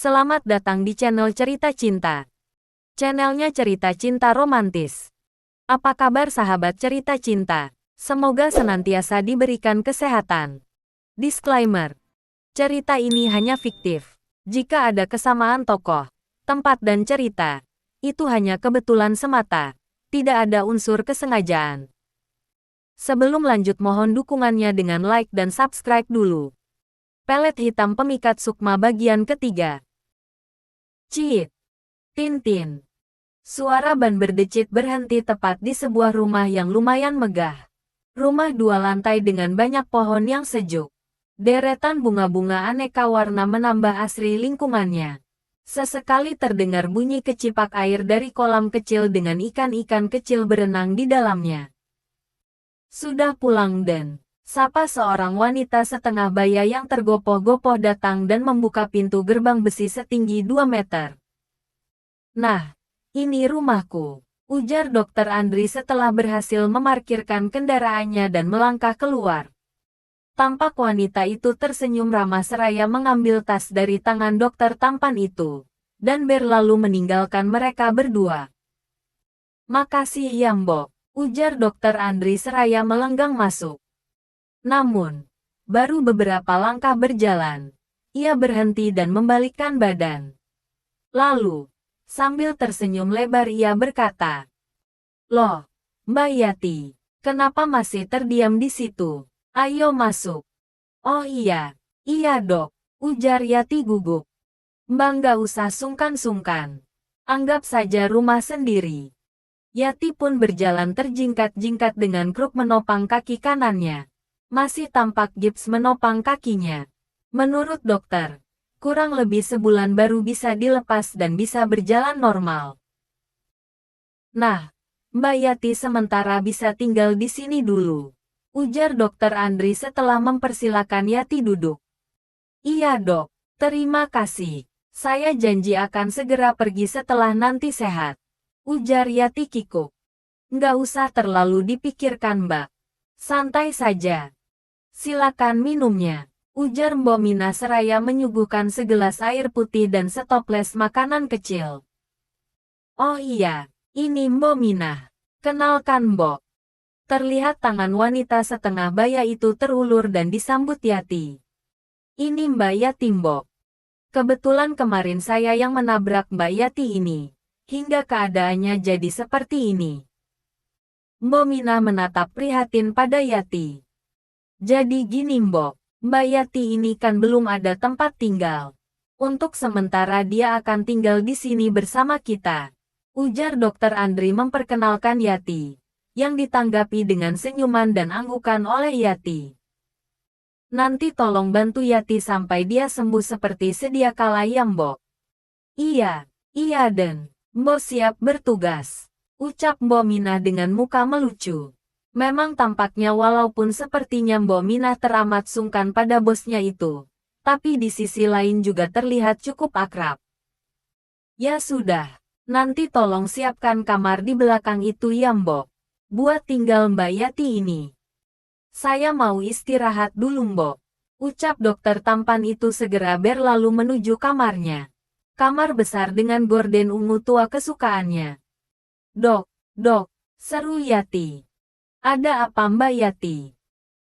Selamat datang di channel Cerita Cinta. Channelnya cerita cinta romantis. Apa kabar sahabat cerita cinta? Semoga senantiasa diberikan kesehatan. Disclaimer. Cerita ini hanya fiktif. Jika ada kesamaan tokoh, tempat dan cerita, itu hanya kebetulan semata. Tidak ada unsur kesengajaan. Sebelum lanjut mohon dukungannya dengan like dan subscribe dulu. Pelet hitam pemikat sukma bagian ketiga. Ciit. Tintin. Suara ban berdecit berhenti tepat di sebuah rumah yang lumayan megah. Rumah 2 lantai dengan banyak pohon yang sejuk. Deretan bunga-bunga aneka warna menambah asri lingkungannya. Sesekali terdengar bunyi kecipak air dari kolam kecil dengan ikan-ikan kecil berenang di dalamnya. Sudah pulang Den? Sapa seorang wanita setengah baya yang tergopoh-gopoh datang dan membuka pintu gerbang besi setinggi 2 meter. Nah, ini rumahku, ujar Dr. Andri setelah berhasil memarkirkan kendaraannya dan melangkah keluar. Tampak wanita itu tersenyum ramah seraya mengambil tas dari tangan dokter tampan itu, dan berlalu meninggalkan mereka berdua. Makasih ya Mbok, ujar Dr. Andri seraya melenggang masuk. Namun, baru beberapa langkah berjalan, ia berhenti dan membalikkan badan. Lalu, sambil tersenyum lebar ia berkata, "Loh, Mbak Yati, kenapa masih terdiam di situ? Ayo masuk." "Oh iya dok," ujar Yati gugup. "Mbak nggak usah sungkan-sungkan. Anggap saja rumah sendiri." Yati pun berjalan terjingkat-jingkat dengan kruk menopang kaki kanannya. Masih tampak gips menopang kakinya. Menurut dokter, kurang lebih sebulan baru bisa dilepas dan bisa berjalan normal. "Nah, Mbak Yati sementara bisa tinggal di sini dulu," ujar Dokter Andri setelah mempersilakan Yati duduk. "Iya dok, terima kasih. Saya janji akan segera pergi setelah nanti sehat," ujar Yati kikuk. "Nggak usah terlalu dipikirkan Mbak. Santai saja. Silakan minumnya," ujar Mbok Mina seraya menyuguhkan segelas air putih dan setoples makanan kecil. "Oh iya, ini Mbok Mina. Kenalkan Mbok." Terlihat tangan wanita setengah baya itu terulur dan disambut Yati. "Ini Mbak Yati Mbok. Kebetulan kemarin saya yang menabrak Mbak Yati ini, hingga keadaannya jadi seperti ini." Mbok Mina menatap prihatin pada Yati. "Jadi gini Mbok, Mbak Yati ini kan belum ada tempat tinggal. Untuk sementara dia akan tinggal di sini bersama kita," ujar Dokter Andri memperkenalkan Yati, yang ditanggapi dengan senyuman dan anggukan oleh Yati. "Nanti tolong bantu Yati sampai dia sembuh seperti sedia kala ya Mbok." Iya Den, Mbok siap bertugas," ucap Mbok Minah dengan muka melucu. Memang tampaknya walaupun sepertinya Mbok Minah teramat sungkan pada bosnya itu, tapi di sisi lain juga terlihat cukup akrab. "Ya sudah, nanti tolong siapkan kamar di belakang itu ya Mbok, buat tinggal Mbak Yati ini. Saya mau istirahat dulu Mbok," ucap dokter tampan itu segera berlalu menuju kamarnya. Kamar besar dengan gorden ungu tua kesukaannya. Dok, seru Yati. "Ada apa Mbak Yati?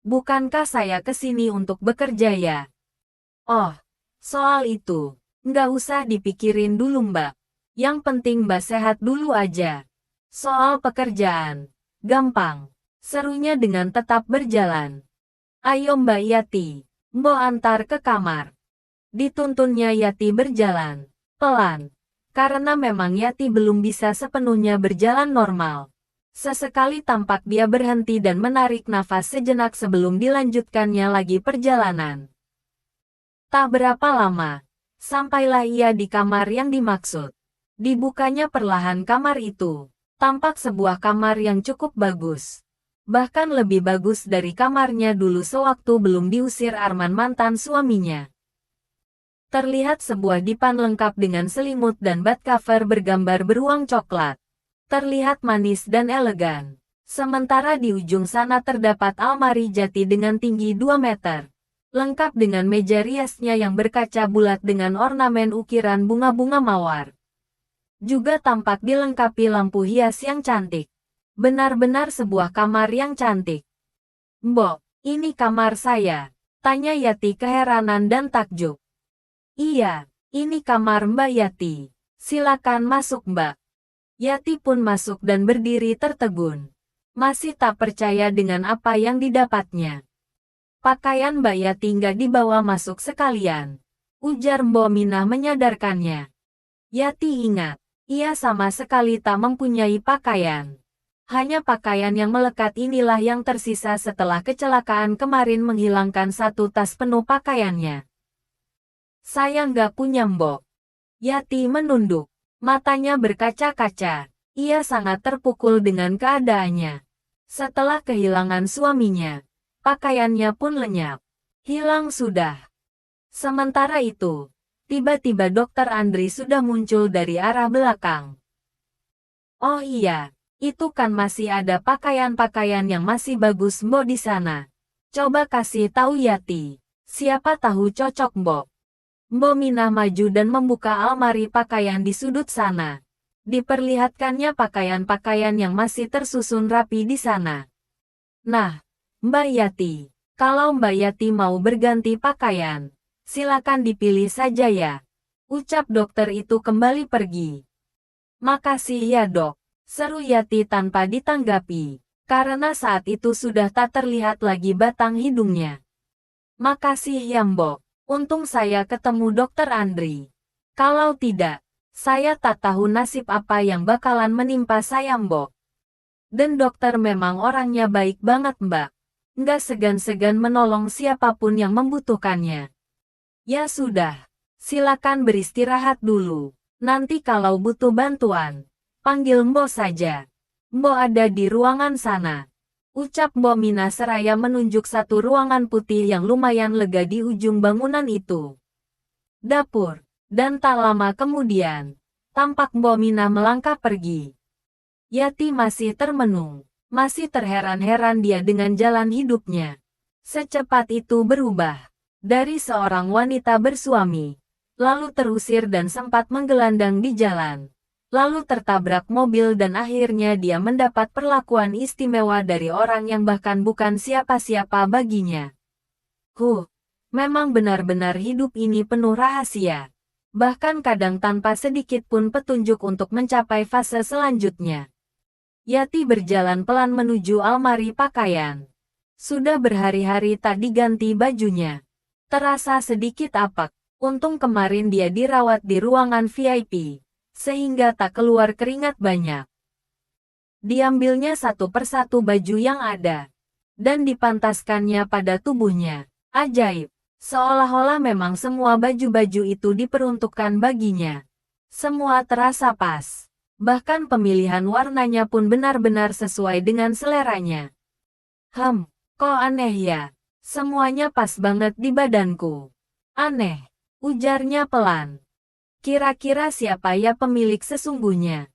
Bukankah saya kesini untuk bekerja ya?" "Oh, soal itu, nggak usah dipikirin dulu Mbak. Yang penting Mbak sehat dulu aja. Soal pekerjaan, gampang," serunya dengan tetap berjalan. "Ayo Mbak Yati, Mbok antar ke kamar." Dituntunnya Yati berjalan pelan, karena memang Yati belum bisa sepenuhnya berjalan normal. Sesekali tampak dia berhenti dan menarik nafas sejenak sebelum dilanjutkannya lagi perjalanan. Tak berapa lama, sampailah ia di kamar yang dimaksud. Dibukanya perlahan kamar itu. Tampak sebuah kamar yang cukup bagus. Bahkan lebih bagus dari kamarnya dulu sewaktu belum diusir Arman mantan suaminya. Terlihat sebuah dipan lengkap dengan selimut dan bed cover bergambar beruang coklat. Terlihat manis dan elegan. Sementara di ujung sana terdapat almari jati dengan tinggi 2 meter. lengkap dengan meja riasnya yang berkaca bulat dengan ornamen ukiran bunga-bunga mawar. Juga tampak dilengkapi lampu hias yang cantik. Benar-benar sebuah kamar yang cantik. "Mbok, ini kamar saya," tanya Yati keheranan dan takjub. "Iya, ini kamar Mbak Yati. Silakan masuk Mbak." Yati pun masuk dan berdiri tertegun. Masih tak percaya dengan apa yang didapatnya. "Pakaian Mbak Yati nggak dibawa masuk sekalian," ujar Mbok Minah menyadarkannya. Yati ingat, ia sama sekali tak mempunyai pakaian. Hanya pakaian yang melekat inilah yang tersisa setelah kecelakaan kemarin menghilangkan satu tas penuh pakaiannya. "Saya nggak punya Mbok." Yati menunduk. Matanya berkaca-kaca. Ia sangat terpukul dengan keadaannya. Setelah kehilangan suaminya, pakaiannya pun lenyap. Hilang sudah. Sementara itu, tiba-tiba Dokter Andri sudah muncul dari arah belakang. "Oh iya, itu kan masih ada pakaian-pakaian yang masih bagus Mbok di sana. Coba kasih tahu Yati, siapa tahu cocok Mbok." Mbok Minah maju dan membuka almari pakaian di sudut sana. Diperlihatkannya pakaian-pakaian yang masih tersusun rapi di sana. "Nah, Mbak Yati, kalau Mbak Yati mau berganti pakaian, silakan dipilih saja ya," ucap dokter itu kembali pergi. "Makasih ya dok," seru Yati tanpa ditanggapi, karena saat itu sudah tak terlihat lagi batang hidungnya. "Makasih ya Mbok, untung saya ketemu Dokter Andri. Kalau tidak, saya tak tahu nasib apa yang bakalan menimpa saya Mbok. Dan dokter memang orangnya baik banget Mbak. Nggak segan-segan menolong siapapun yang membutuhkannya." "Ya sudah, silakan beristirahat dulu. Nanti kalau butuh bantuan, panggil Mbok saja. Mbok ada di ruangan sana," ucap Mbok Minah seraya menunjuk satu ruangan putih yang lumayan lega di ujung bangunan itu. Dapur. Dan tak lama kemudian, tampak Mbok Minah melangkah pergi. Yati masih termenung, masih terheran-heran dia dengan jalan hidupnya. Secepat itu berubah. Dari seorang wanita bersuami, lalu terusir dan sempat menggelandang di jalan. Lalu tertabrak mobil dan akhirnya dia mendapat perlakuan istimewa dari orang yang bahkan bukan siapa-siapa baginya. Memang benar-benar hidup ini penuh rahasia. Bahkan kadang tanpa sedikit pun petunjuk untuk mencapai fase selanjutnya. Yati berjalan pelan menuju almari pakaian. Sudah berhari-hari tak diganti bajunya. Terasa sedikit apek. Untung kemarin dia dirawat di ruangan VIP, sehingga tak keluar keringat banyak. Diambilnya satu persatu baju yang ada, dan dipantaskannya pada tubuhnya. Ajaib. Seolah-olah memang semua baju-baju itu diperuntukkan baginya. Semua terasa pas. Bahkan pemilihan warnanya pun benar-benar sesuai dengan seleranya. Kok aneh ya? Semuanya pas banget di badanku. Aneh, ujarnya pelan. Kira-kira siapa ya pemilik sesungguhnya?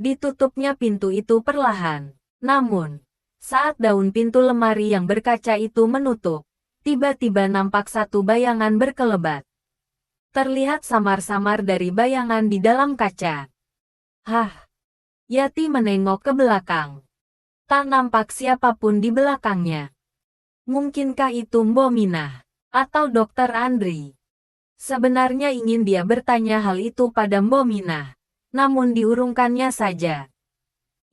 Ditutupnya pintu itu perlahan. Namun, saat daun pintu lemari yang berkaca itu menutup, tiba-tiba nampak satu bayangan berkelebat. Terlihat samar-samar dari bayangan di dalam kaca. Yati menengok ke belakang. Tak nampak siapapun di belakangnya. Mungkinkah itu Mbok Minah? Atau Dokter Andri? Sebenarnya ingin dia bertanya hal itu pada Mbok Minah. Namun diurungkannya saja.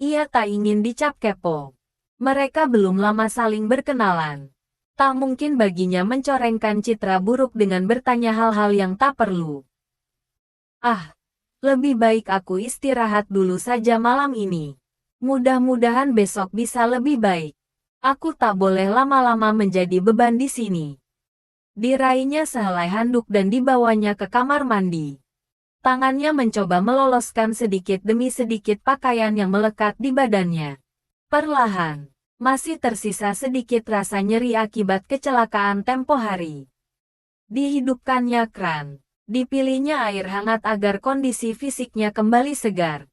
Ia tak ingin dicap kepo. Mereka belum lama saling berkenalan. Tak mungkin baginya mencorengkan citra buruk dengan bertanya hal-hal yang tak perlu. Lebih baik aku istirahat dulu saja malam ini. Mudah-mudahan besok bisa lebih baik. Aku tak boleh lama-lama menjadi beban di sini. Diraihnya sehelai handuk dan dibawanya ke kamar mandi. Tangannya mencoba meloloskan sedikit demi sedikit pakaian yang melekat di badannya. Perlahan. Masih tersisa sedikit rasa nyeri akibat kecelakaan tempo hari. Dihidupkannya kran. Dipilihnya air hangat agar kondisi fisiknya kembali segar.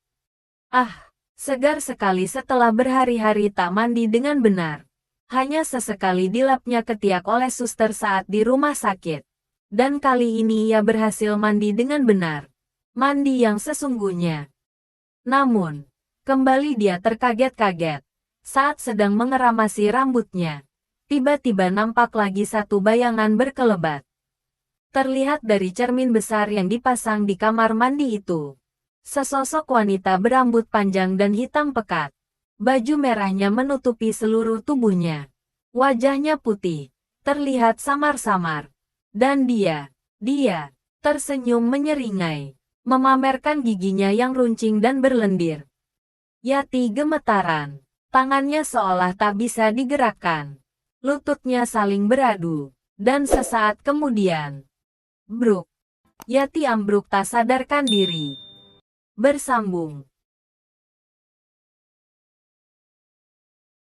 Segar sekali setelah berhari-hari tak mandi dengan benar. Hanya sesekali dilapnya ketiak oleh suster saat di rumah sakit. Dan kali ini ia berhasil mandi dengan benar. Mandi yang sesungguhnya. Namun, kembali dia terkaget-kaget. Saat sedang mengeramasi rambutnya, tiba-tiba nampak lagi satu bayangan berkelebat. Terlihat dari cermin besar yang dipasang di kamar mandi itu. Sesosok wanita berambut panjang dan hitam pekat. Baju merahnya menutupi seluruh tubuhnya. Wajahnya putih, terlihat samar-samar. Dan dia tersenyum menyeringai, memamerkan giginya yang runcing dan berlendir. Yati gemetaran. Tangannya seolah tak bisa digerakkan. Lututnya saling beradu. Dan sesaat kemudian, bruk. Yati ambruk tak sadarkan diri. Bersambung.